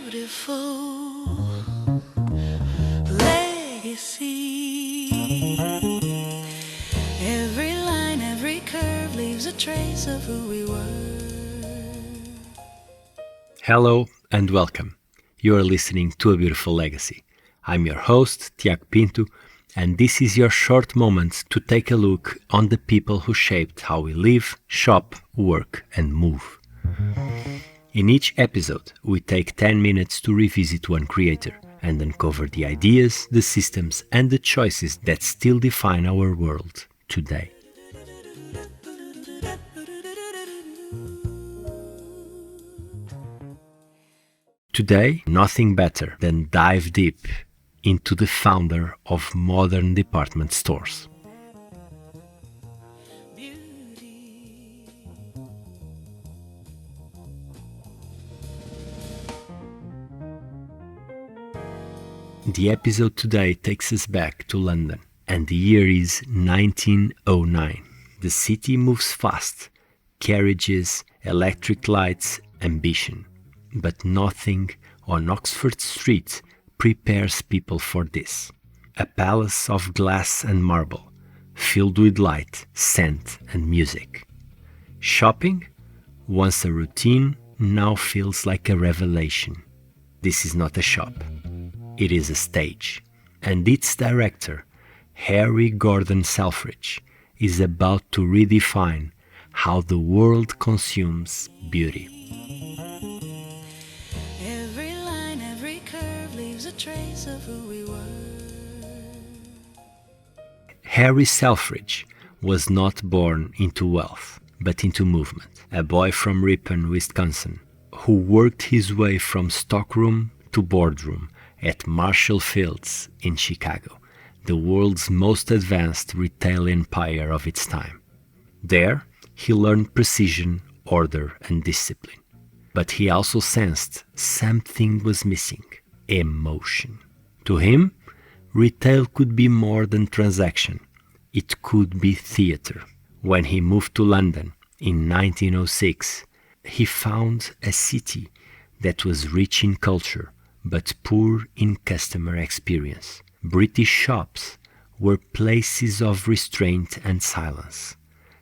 beautiful legacy. Every line, every curve leaves a trace of who we were. Hello and welcome. You are listening to A Beautiful Legacy. I'm your host, Tiago Pinto, and this is your short moment to take a look on the people who shaped how we live, shop, work, and move. In each episode, we take 10 minutes to revisit one creator and uncover the ideas, the systems, and the choices that still define our world today. Today, nothing better than dive deep into the founder of modern department stores. The episode today takes us back to London, and the year is 1909. The city moves fast, carriages, electric lights, ambition. But nothing on Oxford Street prepares people for this. A palace of glass and marble, filled with light, scent, and music. Shopping, once a routine, now feels like a revelation. This is not a shop. It is a stage, and its director, Harry Gordon Selfridge, is about to redefine how the world consumes beauty. Every line, every curve leaves a trace of who we were. Harry Selfridge was not born into wealth, but into movement. A boy from Ripon, Wisconsin, who worked his way from stockroom to boardroom at Marshall Field's in Chicago, the world's most advanced retail empire of its time. There, he learned precision, order, and discipline. But he also sensed something was missing: emotion. To him, retail could be more than transaction. It could be theater. When he moved to London in 1906, he found a city that was rich in culture, but poor in customer experience. British shops were places of restraint and silence.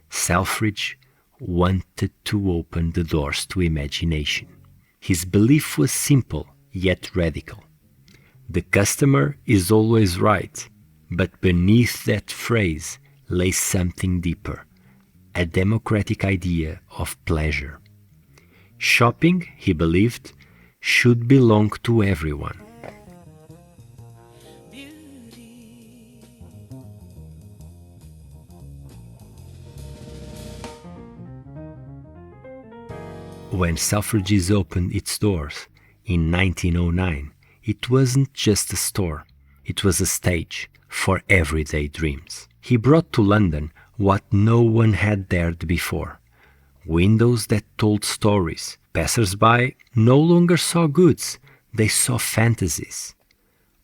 Selfridge wanted to open the doors to imagination. His belief was simple yet radical. The customer is always right, but beneath that phrase lay something deeper, a democratic idea of pleasure. Shopping, he believed, should belong to everyone. When Selfridges opened its doors in 1909, it wasn't just a store, it was a stage for everyday dreams. He brought to London what no one had dared before: windows that told stories. Passers-by no longer saw goods, they saw fantasies.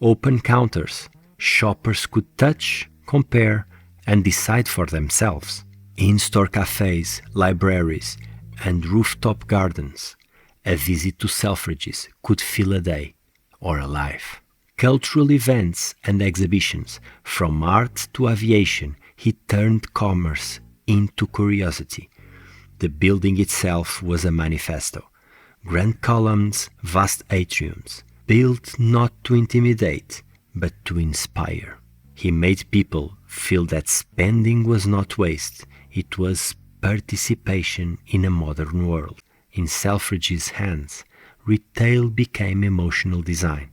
Open counters, shoppers could touch, compare, and decide for themselves. In-store cafés, libraries, and rooftop gardens, a visit to Selfridges could fill a day or a life. Cultural events and exhibitions, from art to aviation, he turned commerce into curiosity. The building itself was a manifesto. Grand columns, vast atriums, built not to intimidate, but to inspire. He made people feel that spending was not waste, it was participation in a modern world. In Selfridge's hands, retail became emotional design.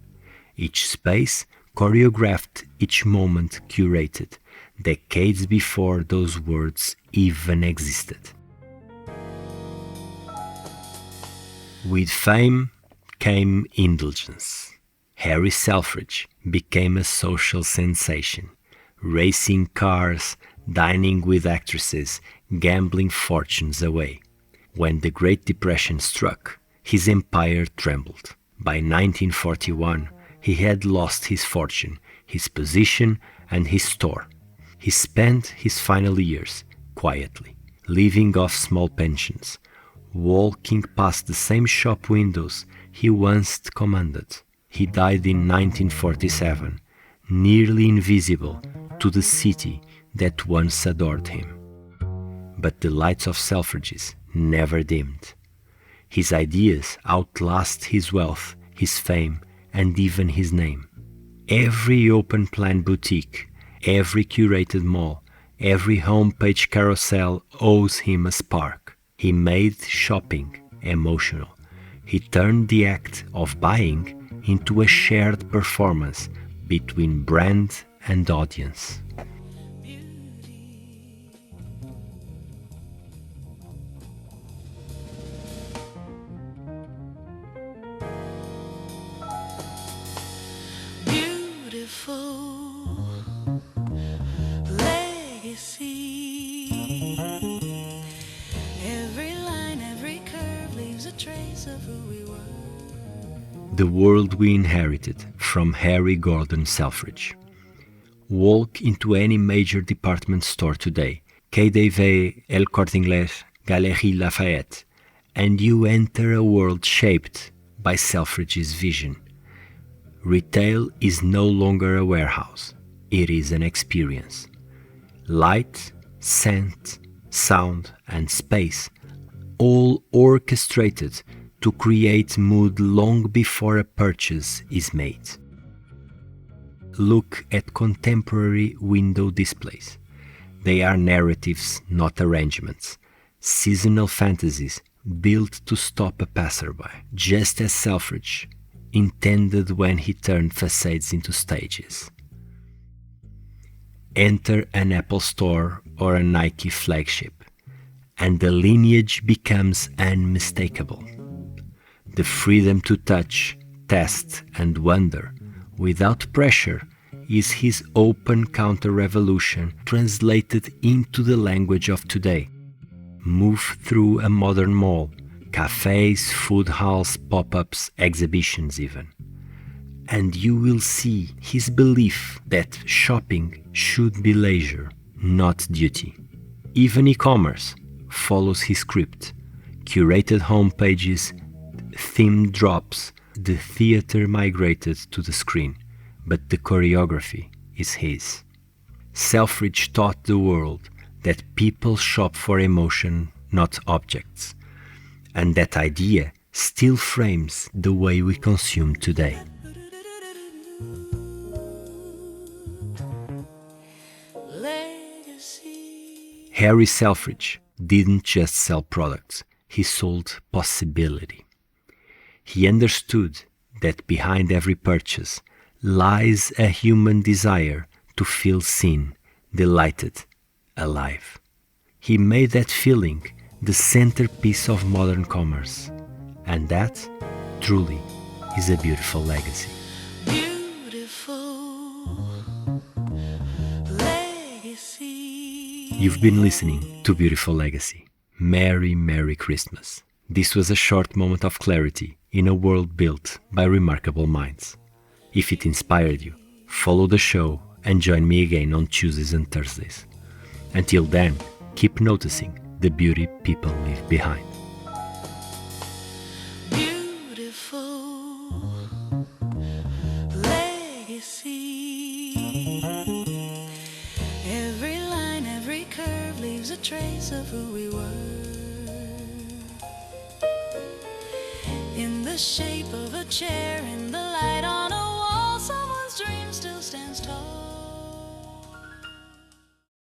Each space choreographed, each moment curated, decades before those words even existed. With fame came indulgence. Harry Selfridge became a social sensation, racing cars, dining with actresses, gambling fortunes away. When the Great Depression struck, his empire trembled. By 1941, he had lost his fortune, his position, and his store. He spent his final years quietly, living off small pensions, walking past the same shop windows he once commanded. He died in 1947, nearly invisible to the city that once adored him. But the lights of Selfridge's never dimmed. His ideas outlast his wealth, his fame, and even his name. Every open-plan boutique, every curated mall, every homepage carousel owes him a spark. He made shopping emotional. He turned the act of buying into a shared performance between brand and audience. Legacy. Every line, every curve leaves a trace of who we were. The world we inherited from Harry Gordon Selfridge. Walk into any major department store today, KaDeWe, El Corte Inglés, Galeries Lafayette, and you enter a world shaped by Selfridge's vision. Retail is no longer a warehouse, it is an experience. Light, scent, sound, and space, all orchestrated to create mood long before a purchase is made. Look at contemporary window displays. They are narratives, not arrangements. Seasonal fantasies built to stop a passerby, just as Selfridge intended when he turned facades into stages. Enter an Apple store or a Nike flagship, and the lineage becomes unmistakable. The freedom to touch, test, and wonder without pressure is his open counter-revolution translated into the language of today. Move through a modern mall, cafes, food halls, pop-ups, exhibitions even, and you will see his belief that shopping should be leisure, not duty. Even e-commerce follows his script. Curated homepages, themed drops, the theater migrated to the screen, but the choreography is his. Selfridge taught the world that people shop for emotion, not objects, and that idea still frames the way we consume today. Legacy. Harry Selfridge didn't just sell products, he sold possibility. He understood that behind every purchase lies a human desire to feel seen, delighted, alive. He made that feeling the centerpiece of modern commerce, and that, truly, is a beautiful legacy. Beautiful legacy. You've been listening to Beautiful Legacy. Merry, Merry Christmas. This was a short moment of clarity in a world built by remarkable minds. If it inspired you, follow the show and join me again on Tuesdays and Thursdays. Until then, keep noticing the beauty people leave behind. Beautiful legacy. Every line, every curve leaves a trace of who we were. In the shape of a chair in